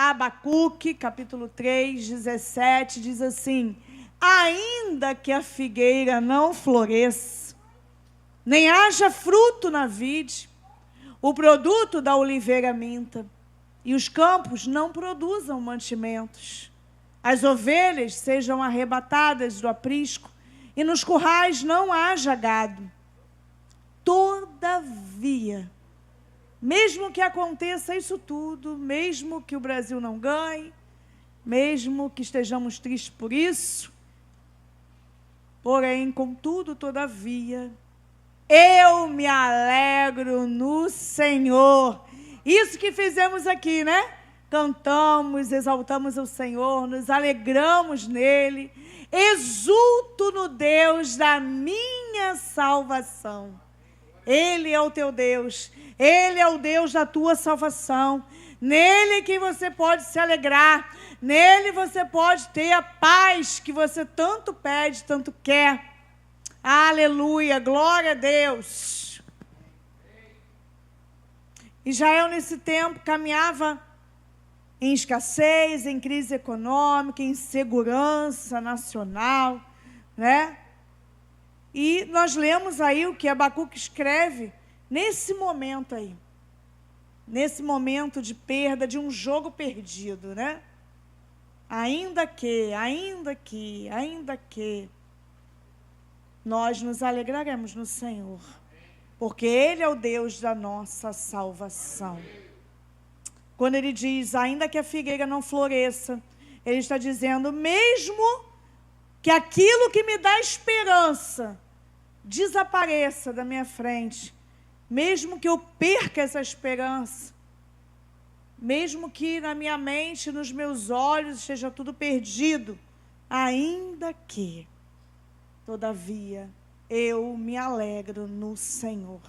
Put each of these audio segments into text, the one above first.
Abacuque, capítulo 3, 17, diz assim: ainda que a figueira não floresça, nem haja fruto na vide, o produto da oliveira minta, e os campos não produzam mantimentos, as ovelhas sejam arrebatadas do aprisco, e nos currais não haja gado. Todavia, mesmo que aconteça isso tudo, mesmo que o Brasil não ganhe, mesmo que estejamos tristes por isso, porém, contudo, todavia, eu me alegro no Senhor. Isso que fizemos aqui, né? Cantamos, exaltamos o Senhor, nos alegramos nele, exulto no Deus da minha salvação. Ele é o teu Deus, Ele é o Deus da tua salvação, nele que você pode se alegrar, nele você pode ter a paz que você tanto pede, tanto quer. Aleluia, glória a Deus. Israel nesse tempo caminhava em escassez, em crise econômica, em insegurança nacional, né? E nós lemos aí o que Abacuque escreve nesse momento aí, nesse momento de perda, de um jogo perdido, né? Ainda que, nós nos alegraremos no Senhor, porque Ele é o Deus da nossa salvação. Quando Ele diz, ainda que a figueira não floresça, Ele está dizendo, mesmo que aquilo que me dá esperança desapareça da minha frente, mesmo que eu perca essa esperança, mesmo que na minha mente, nos meus olhos esteja tudo perdido, ainda que, todavia, eu me alegro no Senhor.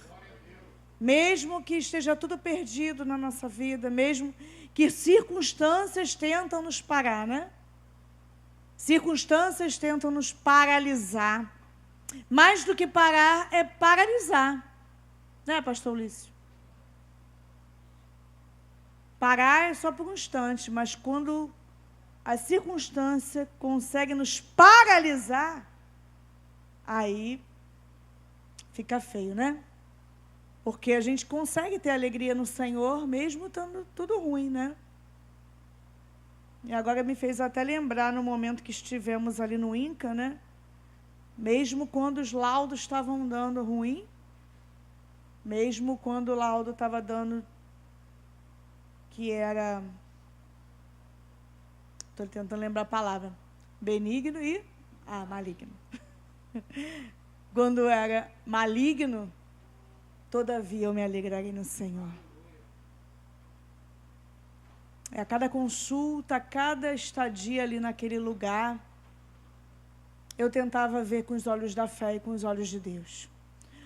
Mesmo que esteja tudo perdido na nossa vida, mesmo que circunstâncias tentam nos parar, né? Circunstâncias tentam nos paralisar. Mais do que parar, é paralisar. Né, pastor Ulício? Parar é só por um instante, mas quando a circunstância consegue nos paralisar, aí fica feio, né? Porque a gente consegue ter alegria no Senhor, mesmo estando tudo ruim, né? E agora me fez até lembrar no momento que estivemos ali no INCA, né? Mesmo quando os laudos estavam dando ruim, mesmo quando o laudo estava dando que era, estou tentando lembrar a palavra, benigno e maligno. Quando era maligno, todavia eu me alegrarei no Senhor. A cada consulta, a cada estadia ali naquele lugar, eu tentava ver com os olhos da fé e com os olhos de Deus.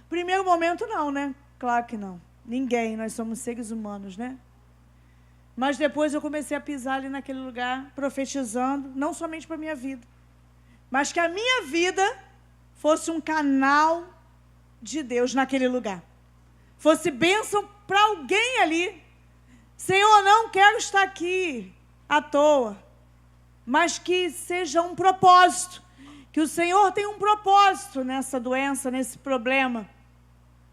Primeiro momento não, né? Claro que não. Ninguém, nós somos seres humanos, né? Mas depois eu comecei a pisar ali naquele lugar, profetizando, não somente para a minha vida, mas que a minha vida fosse um canal de Deus naquele lugar. Fosse bênção para alguém ali. Senhor, não quero estar aqui à toa, mas que seja um propósito, que o Senhor tem um propósito nessa doença, nesse problema.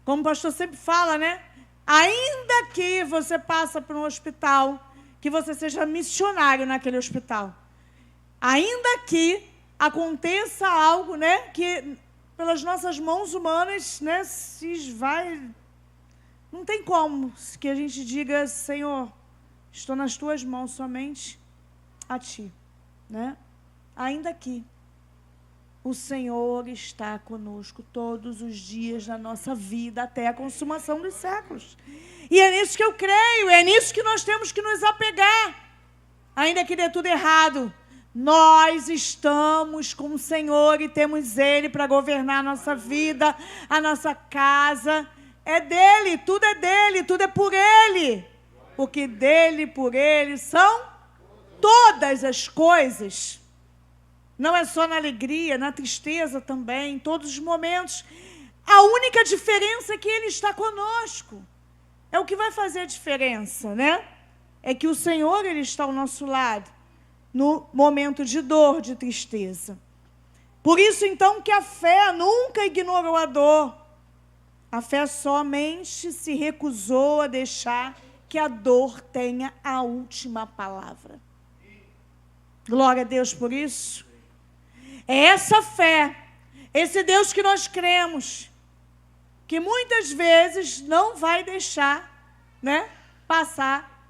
Como o pastor sempre fala, né? Ainda que você passe por um hospital, que você seja missionário naquele hospital. Ainda que aconteça algo, né? Que pelas nossas mãos humanas, né? Se esvai. Não tem como que a gente diga, Senhor, estou nas tuas mãos, somente a ti, né? Ainda que o Senhor está conosco todos os dias da nossa vida, até a consumação dos séculos. E é nisso que eu creio, é nisso que nós temos que nos apegar. Ainda que dê tudo errado, nós estamos com o Senhor e temos Ele para governar a nossa vida, a nossa casa. É dele, tudo é por Ele. Porque dele, por Ele, são todas as coisas. Não é só na alegria, na tristeza também, em todos os momentos. A única diferença é que Ele está conosco. É o que vai fazer a diferença, né? é que o Senhor, Ele está ao nosso lado no momento de dor, de tristeza. Por isso, então, que a fé nunca ignorou a dor. A fé somente se recusou a deixar que a dor tenha a última palavra. Glória a Deus por isso. É essa fé, esse Deus que nós cremos, que muitas vezes não vai deixar, passar,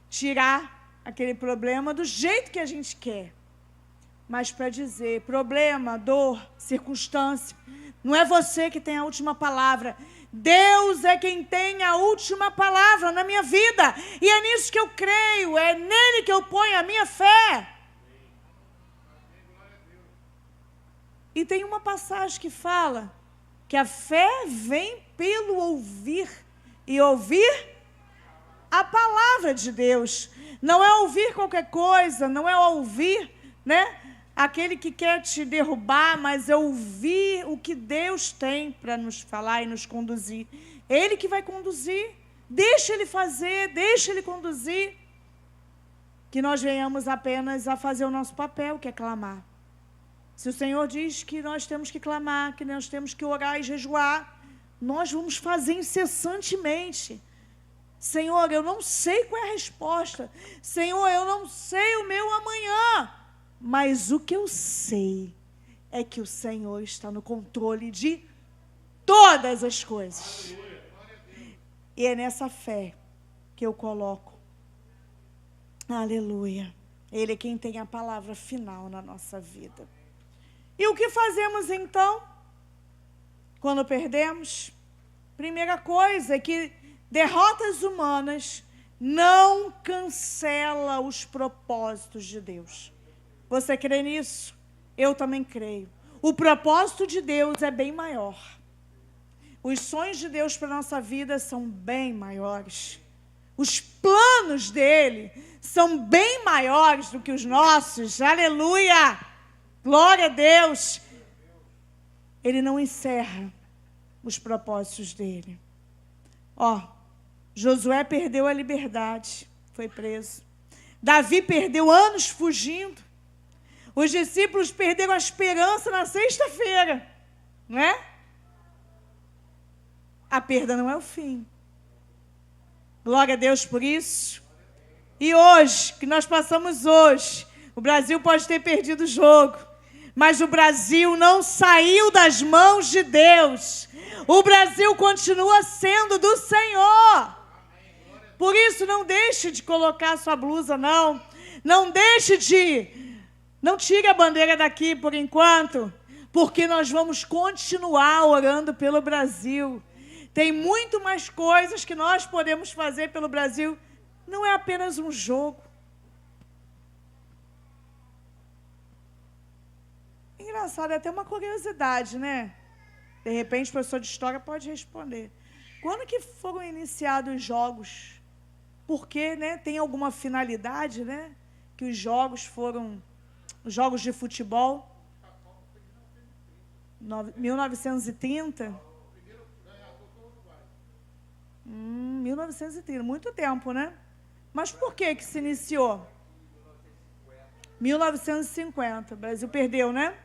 tirar aquele problema do jeito que a gente quer. Mas para dizer, problema, dor, circunstância, não é você que tem a última palavra. Deus é quem tem a última palavra na minha vida. E é nisso que eu creio, é nele que eu ponho a minha fé. E tem uma passagem que fala que a fé vem pelo ouvir, e ouvir a palavra de Deus. Não é ouvir qualquer coisa, não é ouvir, aquele que quer te derrubar, mas é ouvir o que Deus tem para nos falar e nos conduzir. Ele que vai conduzir, deixa Ele fazer, deixa Ele conduzir. Que nós venhamos apenas a fazer o nosso papel, que é clamar. Se o Senhor diz que nós temos que clamar, que nós temos que orar e jejuar, nós vamos fazer incessantemente. Senhor, eu não sei qual é a resposta. Senhor, eu não sei o meu amanhã. Mas o que eu sei é que o Senhor está no controle de todas as coisas. E é nessa fé que eu coloco. Aleluia. Ele é quem tem a palavra final na nossa vida. E o que fazemos então, quando perdemos? Primeira coisa é que derrotas humanas não cancela os propósitos de Deus. Você crê nisso? Eu também creio. O propósito de Deus é bem maior. Os sonhos de Deus para a nossa vida são bem maiores. Os planos dele são bem maiores do que os nossos. Aleluia! Glória a Deus! Ele não encerra os propósitos dele. Josué perdeu a liberdade, foi preso. Davi perdeu anos fugindo. Os discípulos perderam a esperança na sexta-feira, não é? A perda não é o fim. Glória a Deus por isso. E hoje, que nós passamos hoje, o Brasil pode ter perdido o jogo, mas o Brasil não saiu das mãos de Deus. O Brasil continua sendo do Senhor. Por isso, não deixe de colocar sua blusa, não. Não tire a bandeira daqui por enquanto, porque nós vamos continuar orando pelo Brasil. Tem muito mais coisas que nós podemos fazer pelo Brasil. Não é apenas um jogo. Engraçado, é até uma curiosidade, né? De repente, o professor de história pode responder. Quando que foram iniciados os jogos? Porque, tem alguma finalidade, que os jogos foram... Os jogos de futebol, 1930? 1930, muito tempo, né? Mas por que se iniciou? 1950, o Brasil perdeu, né?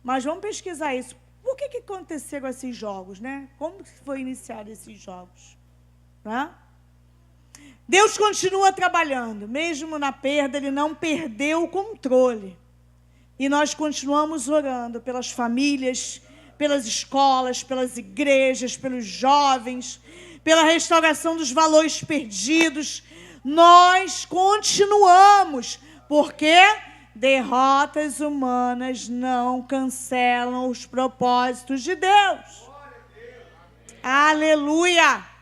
Mas vamos pesquisar isso. Por que aconteceram esses jogos, Como foi iniciado esses jogos? Deus continua trabalhando, mesmo na perda, Ele não perdeu o controle. E nós continuamos orando pelas famílias, pelas escolas, pelas igrejas, pelos jovens, pela restauração dos valores perdidos. Nós continuamos, porque derrotas humanas não cancelam os propósitos de Deus. Aleluia!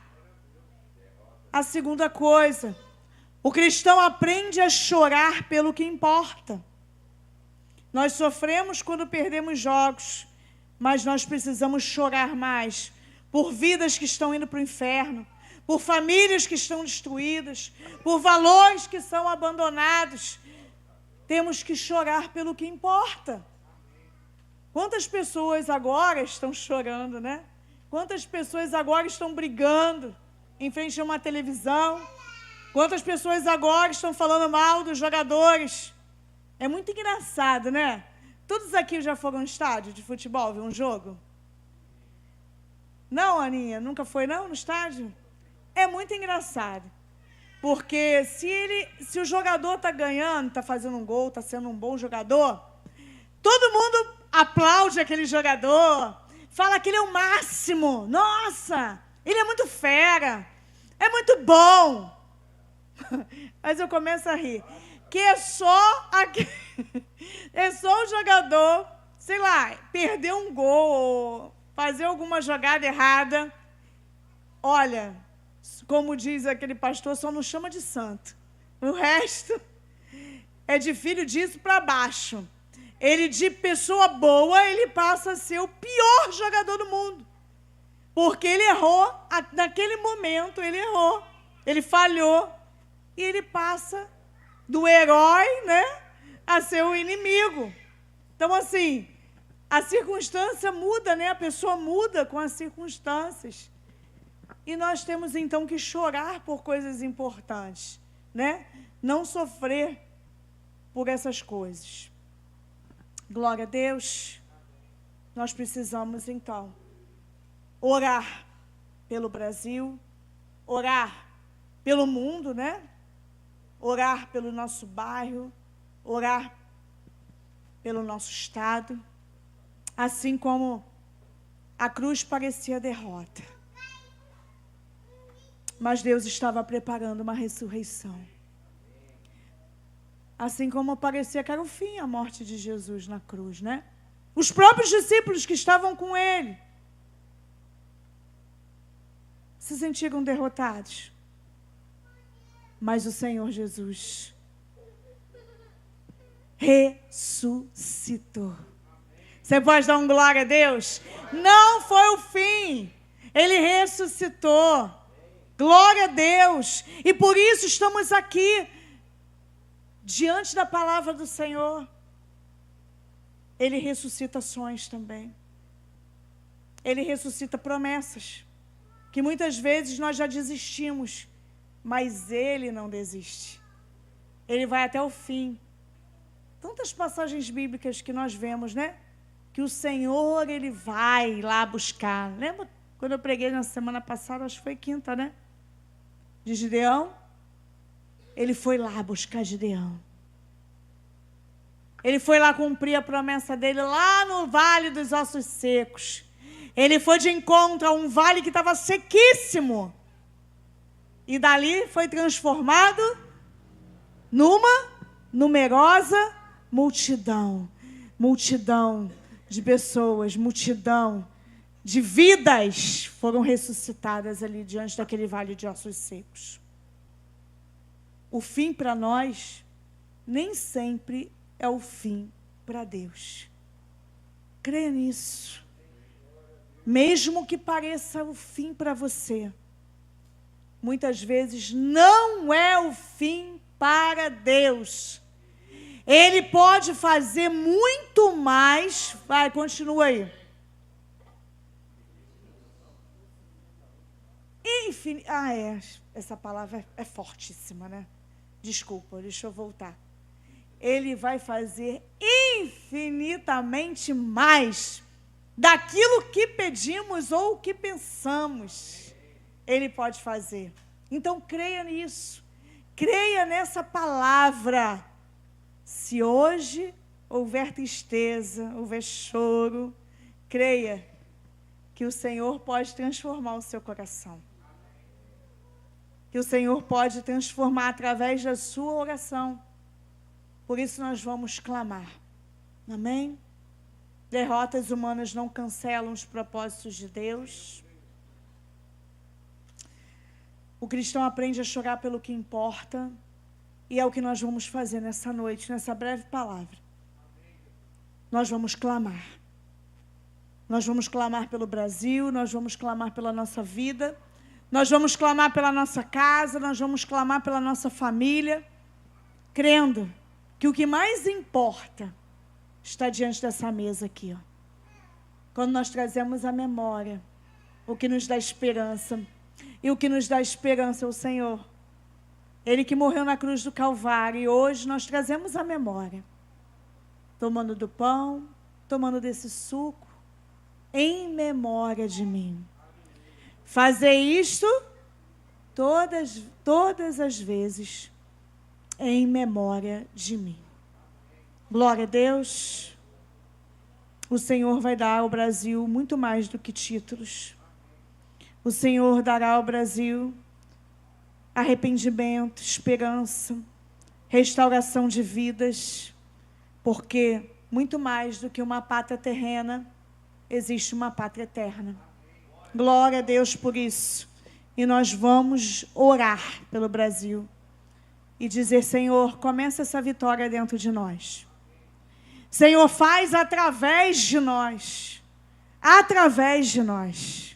A segunda coisa, o cristão aprende a chorar pelo que importa. Nós sofremos quando perdemos jogos, mas nós precisamos chorar mais por vidas que estão indo para o inferno, por famílias que estão destruídas, por valores que são abandonados. Temos que chorar pelo que importa. Quantas pessoas agora estão chorando, Quantas pessoas agora estão brigando? em frente a uma televisão. Quantas pessoas agora estão falando mal dos jogadores? É muito engraçado, né? Todos aqui já foram no estádio de futebol, ver um jogo? Não, Aninha? Nunca foi, não, no estádio? É muito engraçado. Porque se o jogador está ganhando, está fazendo um gol, está sendo um bom jogador, todo mundo aplaude aquele jogador, fala que ele é o máximo. Nossa, ele é muito fera, é muito bom. Mas eu começo a rir. Que é só o jogador, sei lá, perder um gol, fazer alguma jogada errada. Olha, como diz aquele pastor, só não chama de santo. O resto é de filho disso para baixo. Ele, de pessoa boa, ele passa a ser o pior jogador do mundo. Porque ele errou, naquele momento ele errou, ele falhou, e ele passa do herói, né, a ser o inimigo. Então, assim, a circunstância muda, né? A pessoa muda com as circunstâncias. E nós temos, então, que chorar por coisas importantes, né? Não sofrer por essas coisas. Glória a Deus. Nós precisamos, então, orar pelo Brasil, orar pelo mundo, né? Orar pelo nosso bairro, orar pelo nosso estado, assim como a cruz parecia derrota. Mas Deus estava preparando uma ressurreição. Assim como parecia que era o fim a morte de Jesus na cruz, né? Os próprios discípulos que estavam com ele se sentiram derrotados. Mas o Senhor Jesus ressuscitou. Você pode dar um glória a Deus? Não foi o fim. Ele ressuscitou. Glória a Deus. E por isso estamos aqui, diante da palavra do Senhor. Ele ressuscita sonhos também. Ele ressuscita promessas, que muitas vezes nós já desistimos. Mas Ele não desiste. Ele vai até o fim. Tantas passagens bíblicas que nós vemos, né? Que o Senhor, Ele vai lá buscar. Lembra quando eu preguei na semana passada, acho que foi quinta, né? De Gideão? Ele foi lá buscar Gideão. Ele foi lá cumprir a promessa dele lá no Vale dos Ossos Secos. Ele foi de encontro a um vale que estava sequíssimo. E dali foi transformado numa numerosa multidão. Multidão de pessoas, multidão de vidas foram ressuscitadas ali diante daquele vale de ossos secos. O fim para nós nem sempre é o fim para Deus. Creia nisso. Mesmo que pareça o fim para você, muitas vezes não é o fim para Deus. Ele pode fazer muito mais. Vai, continua aí. Essa palavra é fortíssima, né? Desculpa, deixa eu voltar. Ele vai fazer infinitamente mais daquilo que pedimos ou que pensamos. Ele pode fazer. Então, creia nisso. Creia nessa palavra. Se hoje houver tristeza, houver choro, creia que o Senhor pode transformar o seu coração. Que o Senhor pode transformar através da sua oração. Por isso nós vamos clamar. Amém? Derrotas humanas não cancelam os propósitos de Deus. O cristão aprende a chorar pelo que importa. E é o que nós vamos fazer nessa noite, nessa breve palavra. Nós vamos clamar. Nós vamos clamar pelo Brasil, nós vamos clamar pela nossa vida, nós vamos clamar pela nossa casa, nós vamos clamar pela nossa família, crendo que o que mais importa está diante dessa mesa aqui, ó. Quando nós trazemos à memória o que nos dá esperança, E o que nos dá esperança é o Senhor. Ele que morreu na cruz do Calvário. E hoje nós trazemos a memória. Tomando do pão, tomando desse suco, em memória de mim. Fazer isto todas as vezes, em memória de mim. Glória a Deus. O Senhor vai dar ao Brasil muito mais do que títulos. O Senhor dará ao Brasil arrependimento, esperança, restauração de vidas, porque muito mais do que uma pátria terrena, existe uma pátria eterna. Glória a Deus por isso. E nós vamos orar pelo Brasil e dizer, Senhor, começa essa vitória dentro de nós. Senhor, faz através de nós. Através de nós.